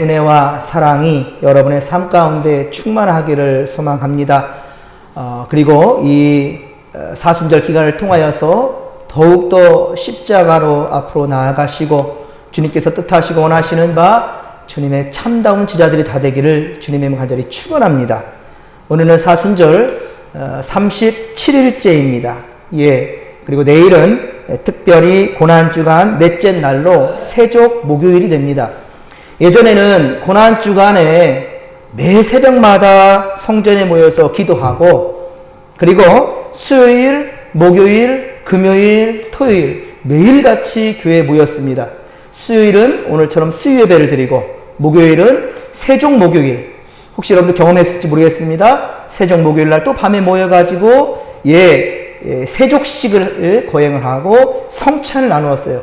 은혜와 사랑이 여러분의 삶 가운데 충만하기를 소망합니다. 그리고 이 사순절 기간을 통하여서 더욱더 십자가로 앞으로 나아가시고 주님께서 뜻하시고 원하시는 바 주님의 참다운 제자들이 다 되기를 주님의 간절히 축원합니다. 오늘은 사순절 37일째입니다. 그리고 내일은 특별히 고난주간 넷째 날로 세족 목요일이 됩니다. 예전에는 고난주간에 매 새벽마다 성전에 모여서 기도하고, 그리고 수요일, 목요일, 금요일, 토요일 매일같이 교회에 모였습니다. 수요일은 오늘처럼 수요 예배를 드리고, 목요일은 세종 목요일, 혹시 여러분들 경험했을지 모르겠습니다. 세종 목요일 날 또 밤에 모여가지고 세족식을 거행을 하고 성찬을 나누었어요.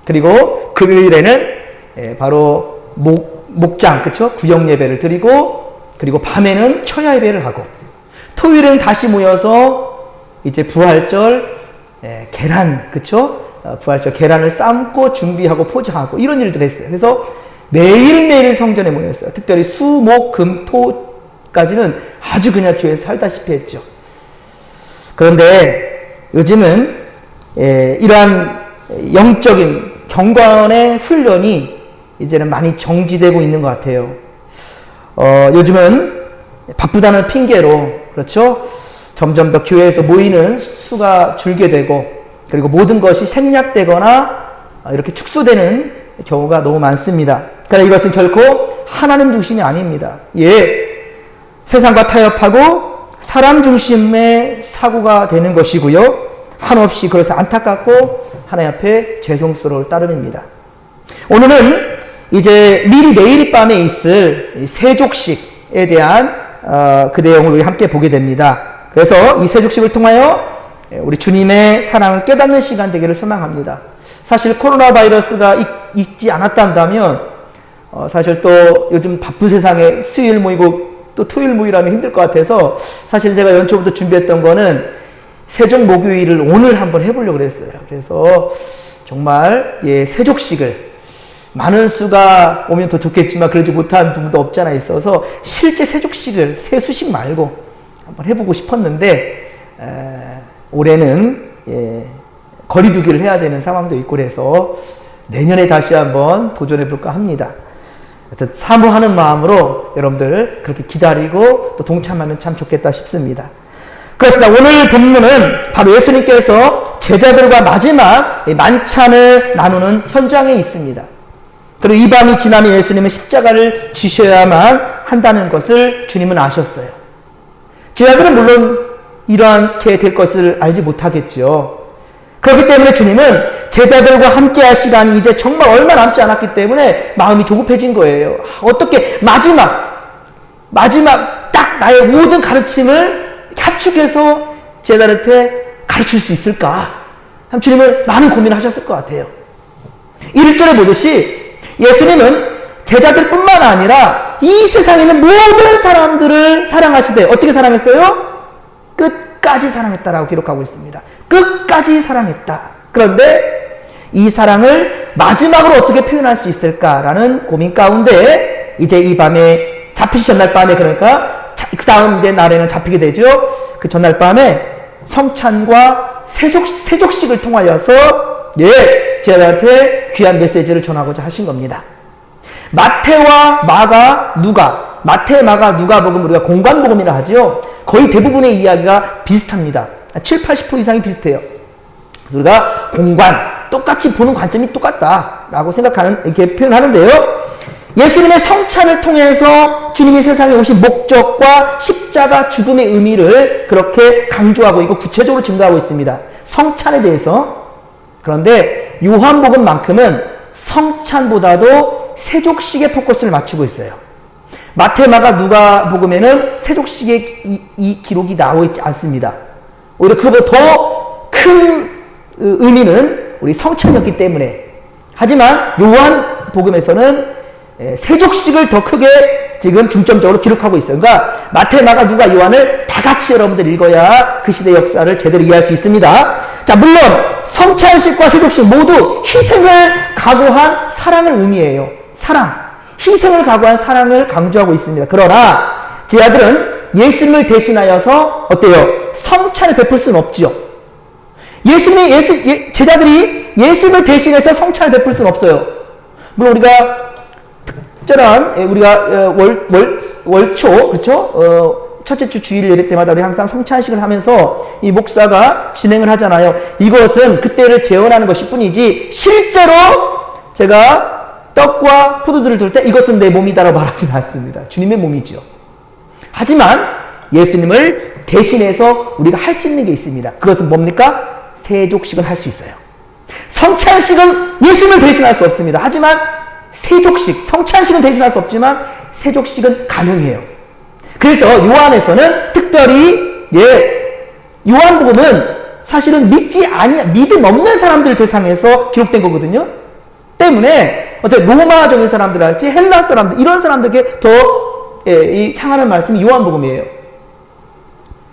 그리고 금요일에는 바로 목장, 그쵸? 구역 예배를 드리고, 그리고 밤에는 처야 예배를 하고, 토요일은 다시 모여서 이제 부활절 계란, 그쵸? 부활절 계란을 삶고 준비하고 포장하고 이런 일들을 했어요. 그래서 매일매일 성전에 모였어요. 특별히 수, 목, 금, 토까지는 아주 그냥 교회에서 살다시피 했죠. 그런데 요즘은 이러한 영적인 경건의 훈련이 이제는 많이 정지되고 있는 것 같아요. 요즘은 바쁘다는 핑계로, 그렇죠? 점점 더 교회에서 모이는 수가 줄게 되고, 그리고 모든 것이 생략되거나 이렇게 축소되는 경우가 너무 많습니다. 그러나 이것은 결코 하나님 중심이 아닙니다. 세상과 타협하고 사람 중심의 사고가 되는 것이고요. 한없이 그래서 안타깝고 하나님 앞에 죄송스러울 따름입니다. 오늘은 이제 미리 내일 밤에 있을 세족식에 대한 그 내용을 우리 함께 보게 됩니다. 그래서 이 세족식을 통하여 우리 주님의 사랑을 깨닫는 시간 되기를 소망합니다. 사실 코로나 바이러스가 있지 않았다면 사실 또 요즘 바쁜 세상에 수요일 모이고 또 토요일 모이라면 힘들 것 같아서 사실 제가 연초부터 준비했던 거는 세종 목요일을 오늘 한번 해보려고 그랬어요. 그래서 정말 세족식을 많은 수가 오면 더 좋겠지만 그러지 못한 부분도 없잖아 있어서 실제 세족식을 세수식 말고 한번 해보고 싶었는데 올해는 거리두기를 해야 되는 상황도 있고 그래서 내년에 다시 한번 도전해볼까 합니다. 하여튼 사모하는 마음으로 여러분들 그렇게 기다리고 또 동참하면 참 좋겠다 싶습니다. 그렇습니다. 오늘 본문은 바로 예수님께서 제자들과 마지막 만찬을 나누는 현장에 있습니다. 그리고 이 밤이 지나면 예수님은 십자가를 지셔야만 한다는 것을 주님은 아셨어요. 제자들은 물론 이렇게 될 것을 알지 못하겠죠. 그렇기 때문에 주님은 제자들과 함께할 시간이 이제 정말 얼마 남지 않았기 때문에 마음이 조급해진 거예요. 어떻게 마지막 딱 나의 모든 가르침을 합축해서 제자들한테 가르칠 수 있을까? 주님은 많은 고민을 하셨을 것 같아요. 1절에 보듯이 예수님은 제자들뿐만 아니라 이 세상에 있는 모든 사람들을 사랑하시되 어떻게 사랑했어요? 끝까지 사랑했다라고 기록하고 있습니다. 끝까지 사랑했다. 그런데 이 사랑을 마지막으로 어떻게 표현할 수 있을까라는 고민 가운데 이제 이 밤에 잡히시 전날 밤에 그러니까 그 다음 이제 날에는 잡히게 되죠. 그 전날 밤에 성찬과 세족식을 통하여서 제자들한테 귀한 메시지를 전하고자 하신 겁니다. 마태와 마가, 누가, 마태, 마가, 누가복음 우리가 공관복음이라 하죠. 거의 대부분의 이야기가 비슷합니다. 7, 80% 이상이 비슷해요. 우리가 공관, 똑같이 보는 관점이 똑같다라고 생각하는, 이렇게 표현하는데요. 예수님의 성찬을 통해서 주님이 세상에 오신 목적과 십자가 죽음의 의미를 그렇게 강조하고 있고 구체적으로 증거하고 있습니다. 성찬에 대해서. 그런데 요한복음만큼은 성찬보다도 세족식에 포커스를 맞추고 있어요. 마태, 마가, 누가복음에는 세족식의 이 기록이 나오고 있지 않습니다. 오히려 그보다 더 큰 의미는 우리 성찬이었기 때문에. 하지만 요한복음에서는 세족식을 더 크게 지금 중점적으로 기록하고 있어요. 그러니까 마태, 마가, 누가, 요한을 다 같이 여러분들 읽어야 그 시대 역사를 제대로 이해할 수 있습니다. 자, 물론 성찬식과 세족식 모두 희생을 각오한 사랑을 의미해요. 사랑. 희생을 각오한 사랑을 강조하고 있습니다. 그러나 제자들은 예수님을 대신하여서 어때요? 성찬을 베풀 수는 없지요. 제자들이 예수님을 대신해서 성찬을 베풀 수는 없어요. 물론 우리가 특별한 우리가 월초 그렇죠? 첫째 주 주일 예배 때마다 우리 항상 성찬식을 하면서 이 목사가 진행을 하잖아요. 이것은 그때를 재현하는 것일 뿐이지 실제로 제가 떡과 포도주를 들 때 이것은 내 몸이다라고 말하지는 않습니다. 주님의 몸이죠. 하지만 예수님을 대신해서 우리가 할 수 있는 게 있습니다. 그것은 뭡니까? 세족식을 할 수 있어요. 성찬식은 예수님을 대신할 수 없습니다. 하지만 세족식, 성찬식은 대신할 수 없지만 세족식은 가능해요. 그래서 요한에서는 특별히 요한복음은 사실은 믿음 없는 사람들 대상에서 기록된 거거든요. 때문에 로마적인 사람들할지 헬라 사람들 이런 사람들에게 더 향하는 말씀이 요한복음이에요.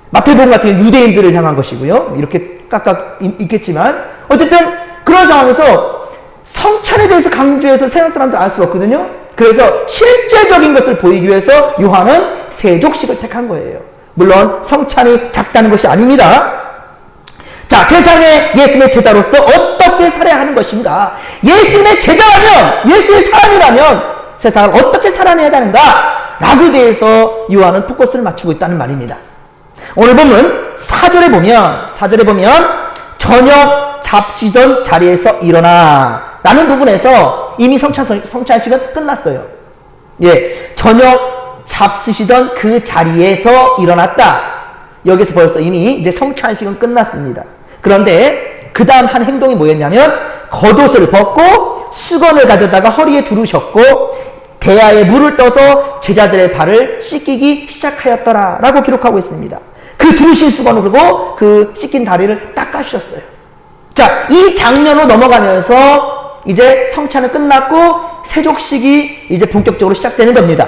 마태복음 같은 경우는 유대인들을 향한 것이고요. 이렇게 각각 있겠지만 어쨌든 그런 상황에서 성찬에 대해서 강조해서 세상 사람들 알 수 없거든요. 그래서 실제적인 것을 보이기 위해서 요한은 세족식을 택한 거예요. 물론 성찬이 작다는 것이 아닙니다. 자, 세상의 예수님의 제자로서 어떻게 살아야 하는 것인가? 예수님의 제자라면, 예수의 사람이라면 세상을 어떻게 살아내야 하는가? 라고 대해서 요한은 포커스를 맞추고 있다는 말입니다. 오늘 보면 4절에 보면 저녁 잡수시던 자리에서 일어나 라는 부분에서 이미 성찬식은 끝났어요. 저녁 잡수시던 그 자리에서 일어났다. 여기서 벌써 이미 이제 성찬식은 끝났습니다. 그런데 그 다음 한 행동이 뭐였냐면 겉옷을 벗고 수건을 가져다가 허리에 두르셨고 대야에 물을 떠서 제자들의 발을 씻기기 시작하였더라 라고 기록하고 있습니다. 그 두르신 수건을 그리고 그 씻긴 다리를 닦아주셨어요. 자, 이 장면으로 넘어가면서 이제 성찬은 끝났고 세족식이 이제 본격적으로 시작되는 겁니다.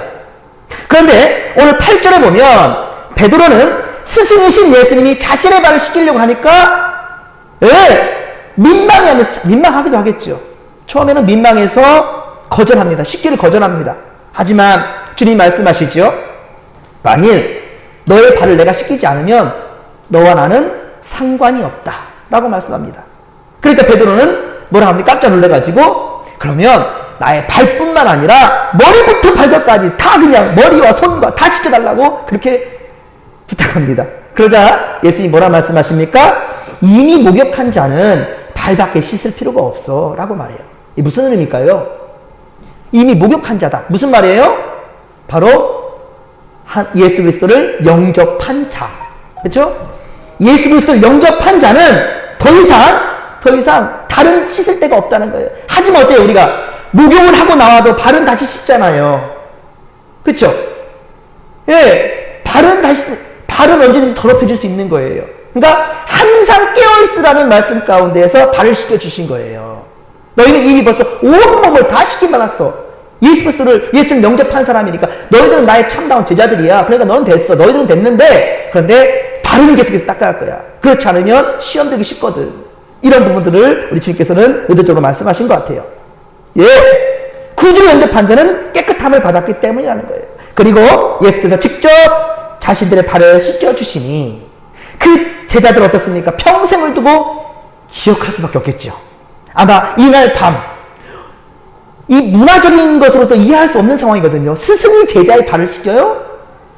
그런데 오늘 8절에 보면 베드로는 스승이신 예수님이 자신의 발을 씻기려고 하니까 민망하기도 하겠죠. 처음에는 민망해서 거절합니다. 씻기를 거절합니다. 하지만 주님 말씀하시죠. 만일 너의 발을 내가 씻기지 않으면 너와 나는 상관이 없다 라고 말씀합니다. 그러니까 베드로는 뭐라 합니까? 깜짝 놀래가지고 그러면 나의 발뿐만 아니라 머리부터 발끝까지 다 그냥 머리와 손과 다 씻겨달라고 그렇게 부탁합니다. 그러자 예수님이 뭐라 말씀하십니까? 이미 목욕한 자는 발밖에 씻을 필요가 없어 라고 말해요. 이 무슨 의미일까요? 이미 목욕한 자다. 무슨 말이에요? 바로 예수 그리스도를 영접한 자. 그렇죠? 예수 그리스도를 영접한 자는 더 이상 다른 씻을 데가 없다는 거예요. 하지만 어때요? 우리가 목욕을 하고 나와도 발은 다시 씻잖아요. 그렇죠? 발은 언제든지 더럽혀질 수 있는 거예요. 그러니까 항상 깨어있으라는 말씀 가운데에서 발을 씻겨주신 거예요. 너희는 이미 벌써 온몸을 다 씻김받았어. 예수를 영접한 사람이니까 너희들은 나의 참다운 제자들이야. 그러니까 너는 됐어. 너희들은 됐는데 그런데 발은 계속해서 닦아야 할 거야. 그렇지 않으면 시험 들기 쉽거든. 이런 부분들을 우리 주님께서는 의도적으로 말씀하신 것 같아요. 구주를 영접한 자는 깨끗함을 받았기 때문이라는 거예요. 그리고 예수께서 직접 자신들의 발을 씻겨주시니 그 제자들은 어떻습니까? 평생을 두고 기억할 수밖에 없겠죠. 아마 이날 밤 이 문화적인 것으로도 이해할 수 없는 상황이거든요. 스승이 제자의 발을 씻겨요?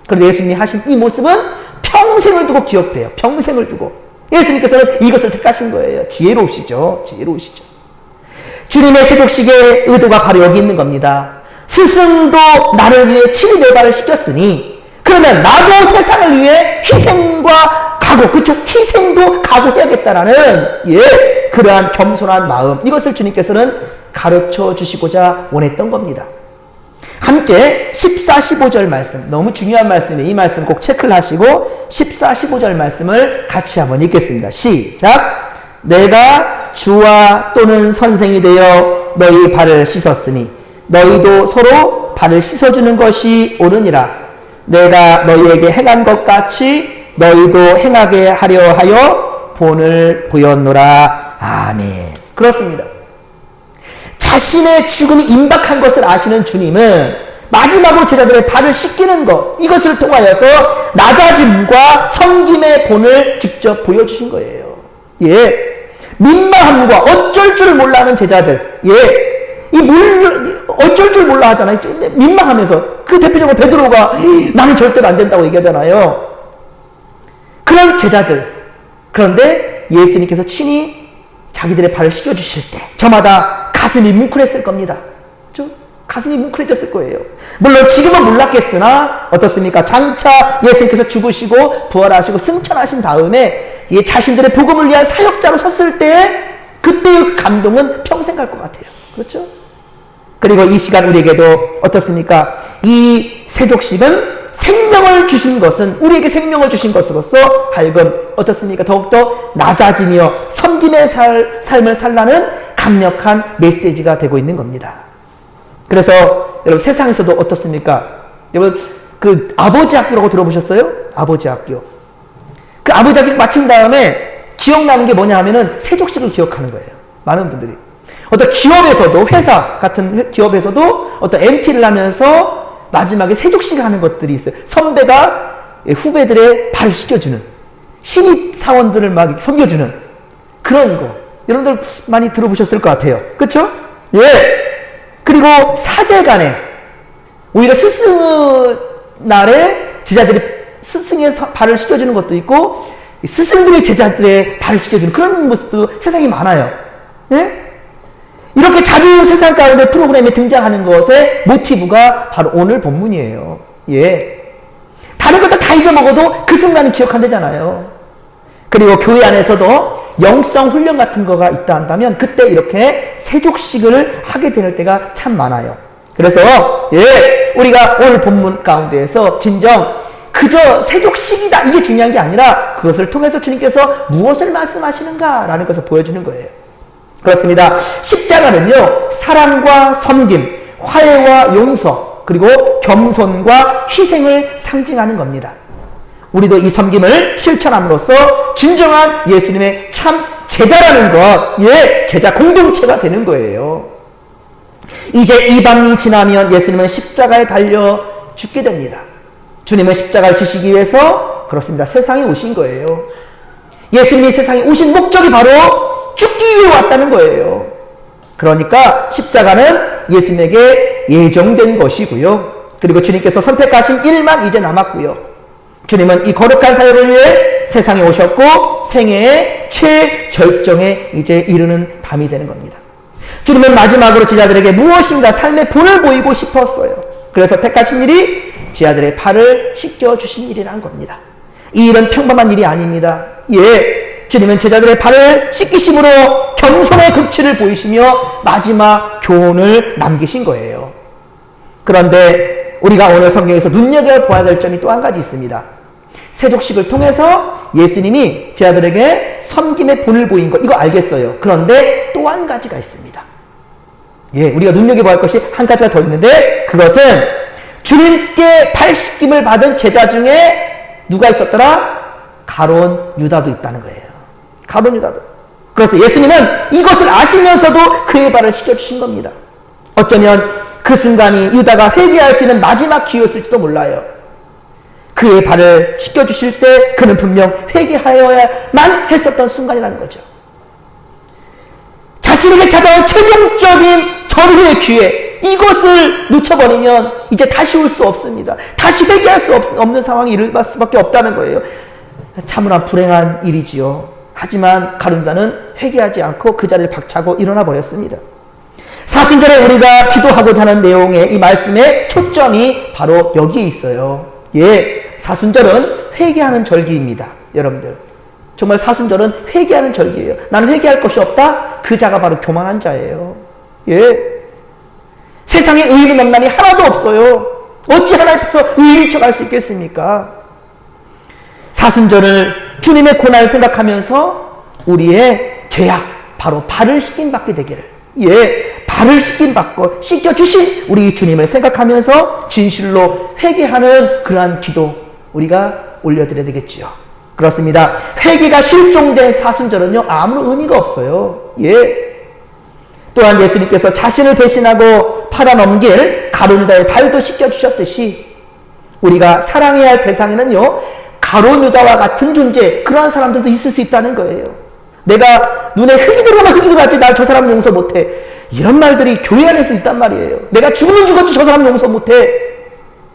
그런데 예수님이 하신 이 모습은 평생을 두고 기억돼요. 평생을 두고. 예수님께서는 이것을 택하신 거예요. 지혜로우시죠. 주님의 세족식의 의도가 바로 여기 있는 겁니다. 스승도 나를 위해 친히 내 발을 씻겼으니 그러면 나도 세상을 위해 희생과 각오, 그쵸? 희생도 각오해야겠다라는 그러한 겸손한 마음, 이것을 주님께서는 가르쳐 주시고자 원했던 겁니다. 함께 14, 15절 말씀, 너무 중요한 말씀이에요. 이 말씀 꼭 체크를 하시고 14, 15절 말씀을 같이 한번 읽겠습니다. 시작! 내가 주와 또는 선생이 되어 너희 발을 씻었으니 너희도 서로 발을 씻어주는 것이 옳으니라. 내가 너희에게 행한 것 같이 너희도 행하게 하려 하여 본을 보였노라. 아멘. 그렇습니다. 자신의 죽음이 임박한 것을 아시는 주님은 마지막으로 제자들의 발을 씻기는 것, 이것을 통하여서 낮아짐과 섬김의 본을 직접 보여주신 거예요. 예. 민망함과 어쩔 줄 몰라 하는 제자들. 예. 어쩔 줄 몰라 하잖아요. 민망하면서. 그 대표적으로 베드로가 나는 절대로 안 된다고 얘기하잖아요. 그런 제자들. 그런데 예수님께서 친히 자기들의 발을 씻겨주실 때 저마다 가슴이 뭉클했을 겁니다. 그렇죠? 가슴이 뭉클해졌을 거예요. 물론 지금은 몰랐겠으나 어떻습니까? 장차 예수님께서 죽으시고 부활하시고 승천하신 다음에 자신들의 복음을 위한 사역자로 섰을 때 그때의 그 감동은 평생 갈 것 같아요. 그렇죠? 그리고 이 시간 우리에게도 어떻습니까? 이 세족식은 생명을 주신 것은 우리에게 생명을 주신 것으로서 하여금 어떻습니까? 더욱더 낮아지며 섬김의 삶을 살라는 강력한 메시지가 되고 있는 겁니다. 그래서 여러분 세상에서도 어떻습니까? 여러분 그 아버지 학교라고 들어보셨어요? 아버지 학교. 그 아버지 학교 마친 다음에 기억나는 게 뭐냐 하면은 세족식을 기억하는 거예요. 많은 분들이. 어떤 기업에서도 회사 같은 기업에서도 어떤 MT를 하면서 마지막에 세족식 하는 것들이 있어요. 선배가 후배들의 발을 씻겨주는, 신입 사원들을 막 섬겨주는 그런 거. 여러분들 많이 들어보셨을 것 같아요. 그렇죠? 예. 그리고 사제간에 오히려 스승 날에 제자들이 스승의 발을 씻겨주는 것도 있고 스승들이 제자들의 발을 씻겨주는 그런 모습도 세상에 많아요. 예? 이렇게 자주 세상 가운데 프로그램에 등장하는 것의 모티브가 바로 오늘 본문이에요. 예. 다른 것도 다 잊어먹어도 그 순간은 기억한다잖아요. 그리고 교회 안에서도 영성 훈련 같은 거가 있다 한다면 그때 이렇게 세족식을 하게 될 때가 참 많아요. 그래서 예, 우리가 오늘 본문 가운데에서 진정 그저 세족식이다 이게 중요한 게 아니라 그것을 통해서 주님께서 무엇을 말씀하시는가라는 것을 보여주는 거예요. 그렇습니다. 십자가는요, 사랑과 섬김, 화해와 용서, 그리고 겸손과 희생을 상징하는 겁니다. 우리도 이 섬김을 실천함으로써 진정한 예수님의 참 제자라는 것, 예, 제자 공동체가 되는 거예요. 이제 이방이 지나면 예수님은 십자가에 달려 죽게 됩니다. 주님은 십자가를 지시기 위해서 그렇습니다. 세상에 오신 거예요. 예수님이 세상에 오신 목적이 바로 죽기 위해 왔다는 거예요. 그러니까 십자가는 예수님에게 예정된 것이고요. 그리고 주님께서 선택하신 일만 이제 남았고요. 주님은 이 거룩한 사역을 위해 세상에 오셨고 생애의 최절정에 이제 이르는 밤이 되는 겁니다. 주님은 마지막으로 제자들에게 무엇인가 삶의 본을 보이고 싶었어요. 그래서 택하신 일이 제자들의 발을 씻겨주신 일이라는 겁니다. 이 일은 평범한 일이 아닙니다. 예, 주님은 제자들의 발을 씻기심으로 겸손의 극치를 보이시며 마지막 교훈을 남기신 거예요. 그런데 우리가 오늘 성경에서 눈여겨봐야 될 점이 또 한 가지 있습니다. 세족식을 통해서 예수님이 제자들에게 섬김의 본을 보인 것, 이거 알겠어요. 그런데 또 한 가지가 있습니다. 예, 우리가 눈여겨봐야 할 것이 한 가지가 더 있는데 그것은 주님께 발 씻김을 받은 제자 중에 누가 있었더라? 가룟 유다도 있다는 거예요. 가룟 유다도. 그래서 예수님은 이것을 아시면서도 그의 발을 씻겨주신 겁니다. 어쩌면 그 순간이 유다가 회개할 수 있는 마지막 기회였을지도 몰라요. 그의 발을 씻겨주실 때 그는 분명 회개하여야만 했었던 순간이라는 거죠. 자신에게 찾아온 최종적인 절호의 기회, 이것을 놓쳐버리면 이제 다시 올 수 없습니다. 다시 회개할 수 없는 상황이 이를 수밖에 없다는 거예요. 참으로 불행한 일이지요. 하지만 가룟 유다는 회개하지 않고 그 자리를 박차고 일어나 버렸습니다. 사순절에 우리가 기도하고자 하는 내용의 이 말씀의 초점이 바로 여기에 있어요. 예, 사순절은 회개하는 절기입니다. 여러분들, 정말 사순절은 회개하는 절기예요. 나는 회개할 것이 없다? 그 자가 바로 교만한 자예요. 예, 세상에 의인의 명단이 하나도 없어요. 어찌 하나님께서 의인이 척할 수 있겠습니까? 사순절을 주님의 고난을 생각하면서 우리의 죄악, 바로 발을 씻김받게 되기를, 예, 발을 씻김받고 씻겨주신 우리 주님을 생각하면서 진실로 회개하는 그러한 기도 우리가 올려드려야 되겠지요. 그렇습니다. 회개가 실종된 사순절은요, 아무런 의미가 없어요. 예. 또한 예수님께서 자신을 배신하고 팔아넘길 가룟 유다의 발도 씻겨주셨듯이 우리가 사랑해야 할 대상에는요, 가룟 유다와 같은 존재, 그러한 사람들도 있을 수 있다는 거예요. 내가 눈에 흙이 들어가면 흙이 들어갔지 날 저 사람 용서 못해. 이런 말들이 교회 안에서 있단 말이에요. 내가 죽으면 죽었지 저 사람 용서 못해.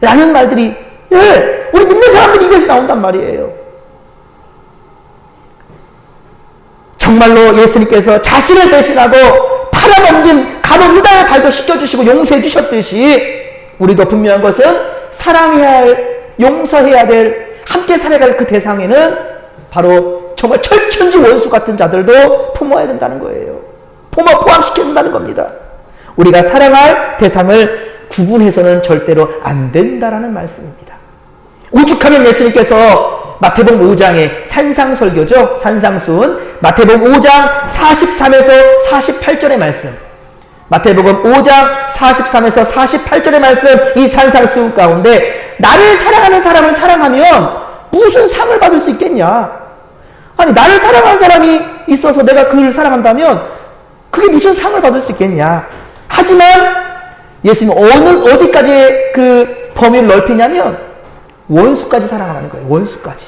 라는 말들이, 예, 우리 믿는 사람들 입에서 나온단 말이에요. 정말로 예수님께서 자신을 배신하고 팔아넘긴 가룟 유다의 발도 씻겨주시고 용서해 주셨듯이 우리도 분명한 것은 사랑해야 할, 용서해야 될, 함께 살아갈 그 대상에는 바로 정말 철천지 원수 같은 자들도 품어야 된다는 거예요. 포함시켜야 된다는 겁니다. 우리가 사랑할 대상을 구분해서는 절대로 안 된다라는 말씀입니다. 오죽하면 예수님께서 마태복음 5장의 산상설교죠. 산상순 마태복음 5장 43에서 48절의 말씀, 마태복음 5장 43에서 48절의 말씀, 이 산상순 가운데 나를 사랑하는 사람을 사랑하면 무슨 상을 받을 수 있겠냐. 아니 나를 사랑하는 사람이 있어서 내가 그를 사랑한다면 그게 무슨 상을 받을 수 있겠냐. 하지만 예수님은 어디까지 그 범위를 넓히냐면 원수까지 사랑하라는 거예요. 원수까지.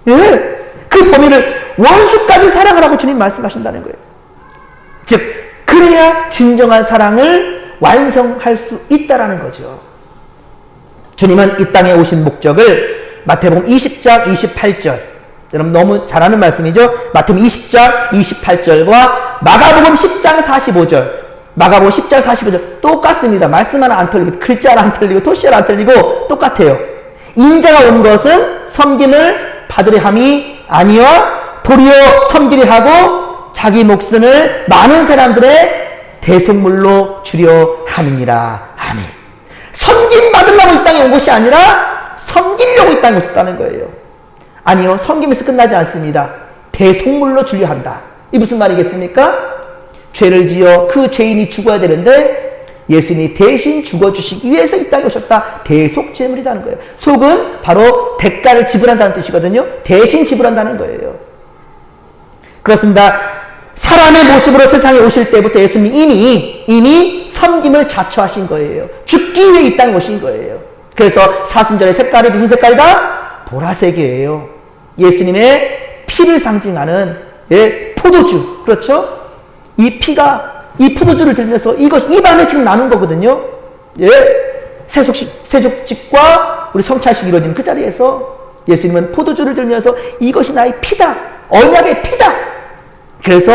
예. 그 범위를 원수까지 사랑하라고 주님 말씀하신다는 거예요. 즉 그래야 진정한 사랑을 완성할 수 있다라는 거죠. 주님은 이 땅에 오신 목적을 마태복음 20장 28절, 여러분 너무 잘 아는 말씀이죠. 마태복음 20장 28절과 마가복음 10장 45절, 마가복음 10장 45절 똑같습니다. 말씀 하나 안 틀리고 글자 하나 안 틀리고 토시 하나 안 틀리고 똑같아요. 인자가 온 것은 섬김을 받으려 함이 아니와 도리어 섬기려 하고 자기 목숨을 많은 사람들의 대속물로 주려 함이니라. 아멘. 섬김 받으려고 이 땅에 온 것이 아니라 섬기려고 이 땅에 오셨다는 거예요. 아니요, 섬김에서 끝나지 않습니다. 대속물로 주려 한다. 이 무슨 말이겠습니까? 죄를 지어 그 죄인이 죽어야 되는데 예수님이 대신 죽어주시기 위해서 이 땅에 오셨다. 대속제물이라는 거예요. 속은 바로 대가를 지불한다는 뜻이거든요. 대신 지불한다는 거예요. 그렇습니다. 사람의 모습으로 세상에 오실 때부터 예수님이 이미 섬김을 자처하신 거예요. 죽기 위해 이 땅에 오신 거예요. 그래서 사순절의 색깔이 무슨 색깔이다? 보라색이에요. 예수님의 피를 상징하는, 예, 포도주. 그렇죠? 이 피가 이 포도주를 들면서 이것이 입 안에 지금 나눈 거거든요. 예. 세족직과 우리 성찬식이 이루어지는 그 자리에서 예수님은 포도주를 들면서 이것이 나의 피다. 언약의 피다. 그래서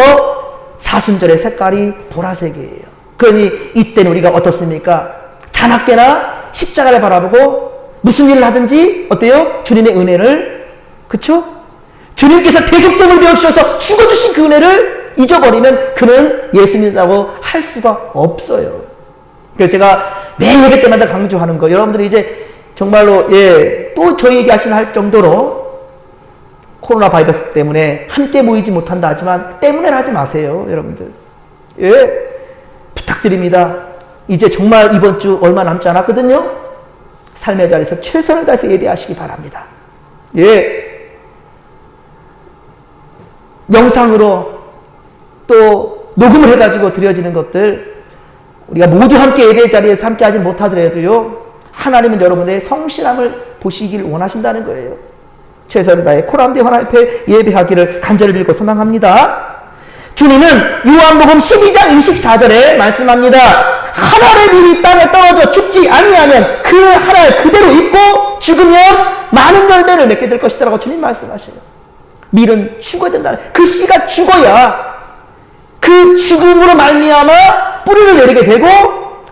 사순절의 색깔이 보라색이에요. 그러니 이때는 우리가 어떻습니까? 자나깨나 십자가를 바라보고 무슨 일을 하든지 어때요? 주님의 은혜를, 그쵸? 주님께서 대속제물이 되어주셔서 죽어주신 그 은혜를 잊어버리면 그는 예수님이라고 할 수가 없어요. 그래서 제가 매 예배 때마다 강조하는 거, 여러분들이 이제 정말로, 예, 또 저희 얘기하시나 할 정도로 코로나 바이러스 때문에 함께 모이지 못한다 하지만 때문에 하지 마세요, 여러분들. 예, 부탁드립니다. 이제 정말 이번 주 얼마 남지 않았거든요. 삶의 자리에서 최선을 다해서 예배하시기 바랍니다. 예, 영상으로 또 녹음을 해가지고 드려지는 것들 우리가 모두 함께 예배 자리에서 함께 하지 못하더라도요, 하나님은 여러분의 성실함을 보시길 원하신다는 거예요. 최선을 다해 코람대 하나님 앞에 예배하기를 간절히 빌고 소망합니다. 주님은 요한복음 12장 24절에 말씀합니다. 한 알의 밀이 땅에 떨어져 죽지 아니하면 그 한 알 그대로 있고 죽으면 많은 열매를 맺게 될 것이다 라고 주님 말씀하셔요. 밀은 죽어야 된다. 그 씨가 죽어야 그 죽음으로 말미암아 뿌리를 내리게 되고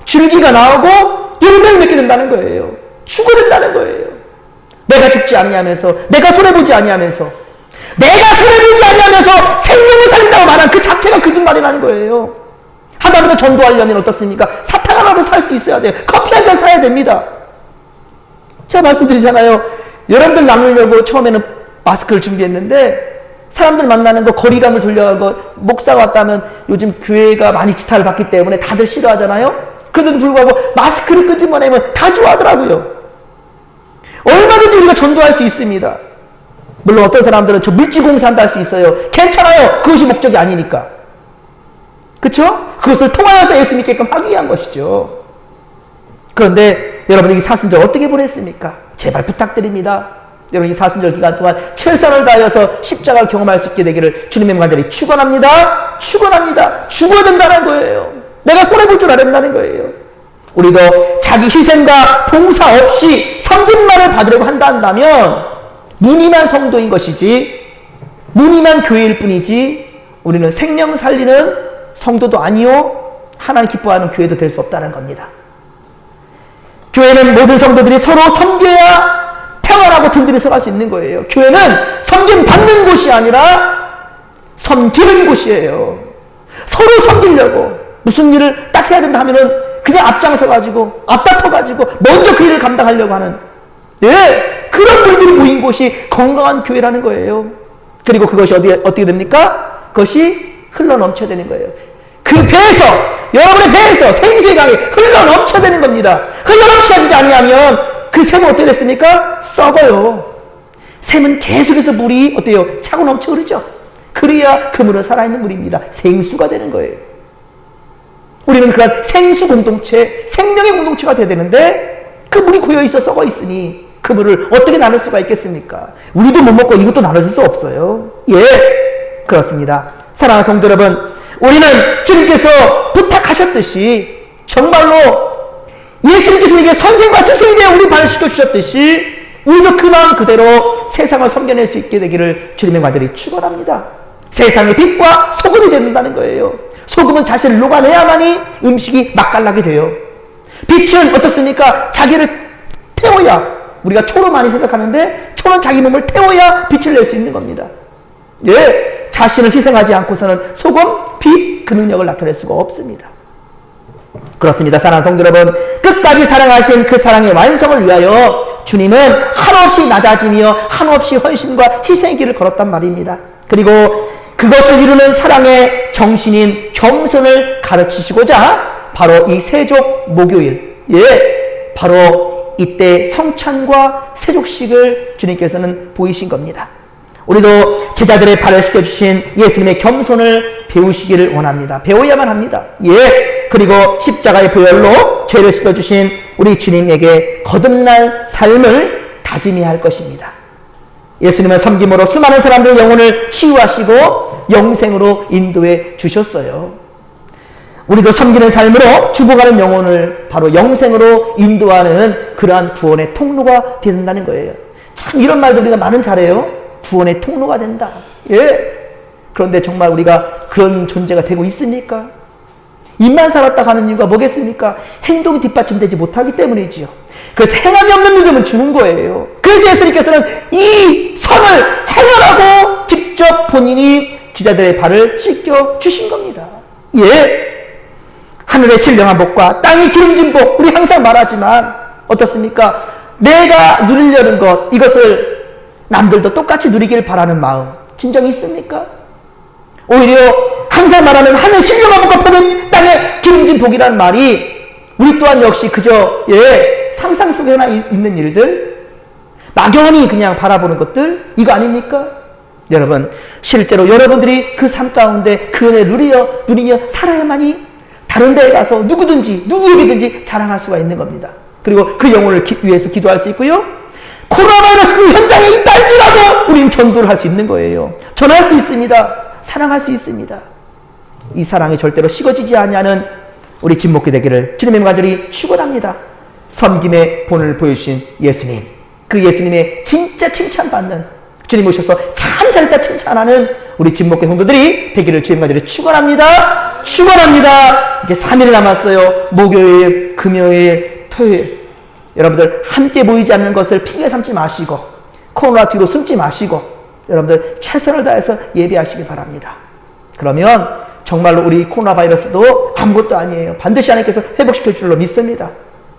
줄기가 나오고 열매를 맺게 된다는 거예요. 죽어야 된다는 거예요. 내가 죽지 아니하면서, 내가 손해보지 아니하면서, 내가 손해보지 아니하면서 생명을 살린다고 말한 그 자체가 거짓말이라는 거예요. 하다못해 전도하려면 어떻습니까? 사탕 하나도 살 수 있어야 돼요. 커피 한 잔 사야 됩니다. 제가 말씀드리잖아요. 여러분들 나누려고 처음에는 마스크를 준비했는데 사람들 만나는 거 거리감을 돌려가고, 목사가 왔다면 요즘 교회가 많이 지탄을 받기 때문에 다들 싫어하잖아요. 그런데도 불구하고 마스크를 끄집어내면 다 좋아하더라고요. 얼마든지 우리가 전도할 수 있습니다. 물론 어떤 사람들은 저 물질공사한다 할 수 있어요. 괜찮아요. 그것이 목적이 아니니까. 그쵸? 그것을 통하여서 예수 믿게끔 하기 위한 것이죠. 그런데 여러분 이 사순절 어떻게 보냈습니까? 제발 부탁드립니다. 여러분 이 사순절 기간 동안 최선을 다하여서 십자가를 경험할 수 있게 되기를 주님의 간절히 축원합니다. 축원합니다. 죽어야 된다는 거예요. 내가 손해볼 줄 알았다는 거예요. 우리도 자기 희생과 봉사 없이 섬김만을 받으려고 한다면 무늬만 성도인 것이지, 무늬만 교회일 뿐이지, 우리는 생명 살리는 성도도 아니요 하나님 기뻐하는 교회도 될 수 없다는 겁니다. 교회는 모든 성도들이 서로 섬겨야 평안하고 든든히 서갈 수 있는 거예요. 교회는 섬김 받는 곳이 아니라 섬기는 곳이에요. 서로 섬기려고 무슨 일을 딱 해야 된다 하면은 그냥 앞장서가지고 앞다퉈가지고 먼저 그 일을 감당하려고 하는, 그런 분들이 모인 곳이 건강한 교회라는 거예요. 그리고 그것이 어떻게 됩니까? 그것이 흘러 넘쳐야 되는 거예요. 그 배에서, 여러분의 배에서 생수의 강이 흘러 넘쳐야 되는 겁니다. 흘러 넘치지 아니하면 그 샘은 어떻게 됐습니까? 썩어요. 샘은 계속해서 물이 어때요? 차고 넘쳐 흐르죠. 그래야 그 물은 살아있는 물입니다. 생수가 되는 거예요. 우리는 그런 생수 공동체, 생명의 공동체가 되어야 되는데 그 물이 고여있어 썩어 있으니 그 물을 어떻게 나눌 수가 있겠습니까? 우리도 못 먹고 이것도 나눠줄 수 없어요. 그렇습니다. 사랑하는 성도 여러분, 우리는 주님께서 부탁하셨듯이 정말로 예수님께서 우리에게 선생과 스승이 되어 우리 발시켜 주셨듯이 우리도 그 마음 그대로 세상을 섬겨낼 수 있게 되기를 주님의 간절히 축원합니다. 세상의 빛과 소금이 된다는 거예요. 소금은 자신을 녹아내야만이 음식이 맛깔나게 돼요. 빛은 어떻습니까? 자기를 태워야, 우리가 초로 많이 생각하는데 초는 자기 몸을 태워야 빛을 낼 수 있는 겁니다. 자신을 희생하지 않고서는 소금, 빛, 그 능력을 나타낼 수가 없습니다. 그렇습니다. 사랑하는 성도 여러분, 끝까지 사랑하신 그 사랑의 완성을 위하여 주님은 한없이 낮아지며 한없이 헌신과 희생의 길을 걸었단 말입니다. 그리고 그것을 이루는 사랑의 정신인 겸손을 가르치시고자 바로 이 세족 목요일, 바로 이때 성찬과 세족식을 주님께서는 보이신 겁니다. 우리도 제자들의 발을 씻겨주신 예수님의 겸손을 배우시기를 원합니다. 배워야만 합니다. 그리고 십자가의 보혈로 죄를 씻어주신 우리 주님에게 거듭날 삶을 다짐해야 할 것입니다. 예수님은 섬김으로 수많은 사람들의 영혼을 치유하시고 영생으로 인도해 주셨어요. 우리도 섬기는 삶으로 죽어가는 영혼을 바로 영생으로 인도하는 그러한 구원의 통로가 된다는 거예요. 참 이런 말도 우리가 많은 잘해요. 구원의 통로가 된다. 그런데 정말 우리가 그런 존재가 되고 있습니까? 입만 살았다 가는 이유가 뭐겠습니까? 행동이 뒷받침되지 못하기 때문이지요. 그래서 행함이 없는 믿음은 죽은 거예요. 그래서 예수님께서는 이 선을 행하라고 직접 본인이 제자들의 발을 씻겨 주신 겁니다. 하늘의 신령한 복과 땅의 기름진 복, 우리 항상 말하지만 어떻습니까? 내가 누리려는 것, 이것을 남들도 똑같이 누리길 바라는 마음 진정이 있습니까? 오히려 항상 말하는 하늘 신령한 복과 복은 땅의 기름진 복이라는 말이 우리 또한 역시 그저 상상 속에나 있는 일들, 막연히 그냥 바라보는 것들, 이거 아닙니까? 여러분, 실제로 여러분들이 그 삶 가운데 그 은혜를 누리며 살아야만이 다른 데에 가서 누구든지 누구에게든지 자랑할 수가 있는 겁니다. 그리고 그 영혼을 위해서 기도할 수 있고요. 코로나 바이러스 현장에 있다 할지라도 우리는 전도를 할 수 있는 거예요. 전할 수 있습니다. 사랑할 수 있습니다. 이 사랑이 절대로 식어지지 아니하는 우리 진목기 되기를 주님의 간절히 축원합니다. 섬김의 본을 보여주신 예수님, 그 예수님의 진짜 칭찬받는, 주님 오셔서 참 잘했다 칭찬하는 우리 진목기 성도들이 되기를 주님 간절히 축원합니다. 축원합니다. 이제 3일 남았어요. 목요일, 금요일, 토요일. 여러분들 함께 모이지 않는 것을 핑계 삼지 마시고 코로나 뒤로 숨지 마시고 여러분들 최선을 다해서 예배하시기 바랍니다. 그러면 정말로 우리 코로나 바이러스도 아무것도 아니에요. 반드시 하나님께서 회복시켜 줄로 믿습니다.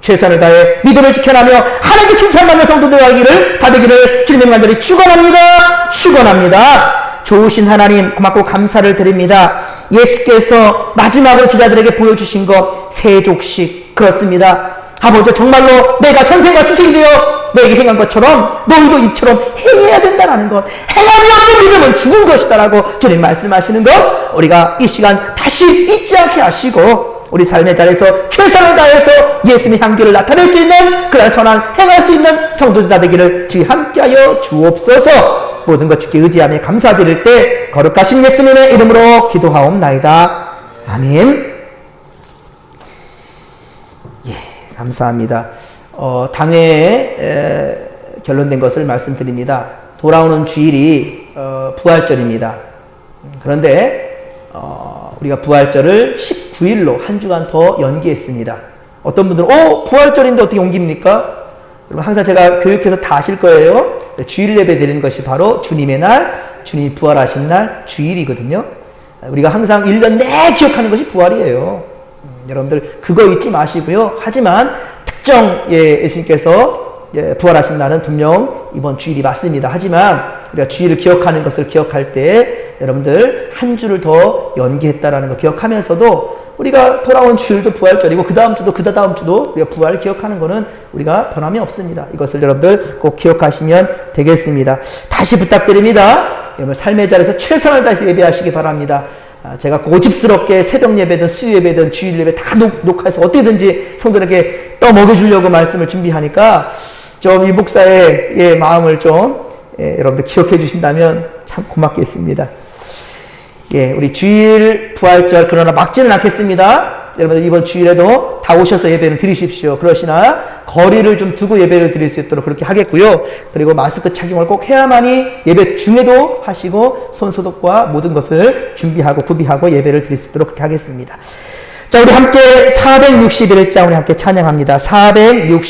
최선을 다해 믿음을 지켜나며 하나님께 칭찬받는 성도들 되기를 다 되기를 주님의 간절히 축원합니다. 축원합니다. 좋으신 하나님 고맙고 감사를 드립니다. 예수께서 마지막으로 제자들에게 보여주신 것 세족식, 그렇습니다. 아버지, 정말로 내가 선생과 스승이 되어 너에게 행한 것처럼 너희도 이처럼 행해야 된다는 것. 행함이 없는 믿음은 죽은 것이다라고 주님 말씀하시는 것, 우리가 이 시간 다시 잊지 않게 하시고 우리 삶의 자리에서 최선을 다해서 예수님의 향기를 나타낼 수 있는 그런 선한 행할 수 있는 성도들 되기를 주의 함께하여 주옵소서. 모든 것 주께 의지하며 감사드릴 때 거룩하신 예수님의 이름으로 기도하옵나이다. 아멘. 감사합니다. 당회에 결론된 것을 말씀드립니다. 돌아오는 주일이 부활절입니다. 그런데 우리가 부활절을 19일로 한 주간 더 연기했습니다. 어떤 분들은 부활절인데 어떻게 옮깁니까? 여러분, 항상 제가 교육해서 다 아실 거예요. 주일 예배 드리는 것이 바로 주님의 날, 주님이 부활하신 날 주일이거든요. 우리가 항상 1년 내 기억하는 것이 부활이에요. 여러분들 그거 잊지 마시고요. 하지만 특정 예수님께서 부활하신 날은 분명 이번 주일이 맞습니다. 하지만 우리가 주일을 기억하는 것을 기억할 때 여러분들 한 주를 더 연기했다라는 거 기억하면서도 우리가 돌아온 주일도 부활절이고 그 다음 주도 그 다음 주도 우리가 부활을 기억하는 것은 우리가 변함이 없습니다. 이것을 여러분들 꼭 기억하시면 되겠습니다. 다시 부탁드립니다. 여러분 삶의 자리에서 최선을 다해서 예배하시기 바랍니다. 제가 고집스럽게 새벽 예배든 수요 예배든 주일 예배 다 녹화해서 어떻게든지 성도들에게 떠먹여주려고 말씀을 준비하니까 좀 이 목사의 마음을 좀 여러분들 기억해 주신다면 참 고맙겠습니다. 우리 주일 부활절 그러나 막지는 않겠습니다. 여러분들 이번 주일에도 다 오셔서 예배를 드리십시오. 그러시나 거리를 좀 두고 예배를 드릴 수 있도록 그렇게 하겠고요. 그리고 마스크 착용을 꼭 해야만이 예배 중에도 하시고 손소독과 모든 것을 준비하고 구비하고 예배를 드릴 수 있도록 그렇게 하겠습니다. 자, 우리 함께 461장 우리 함께 찬양합니다. 460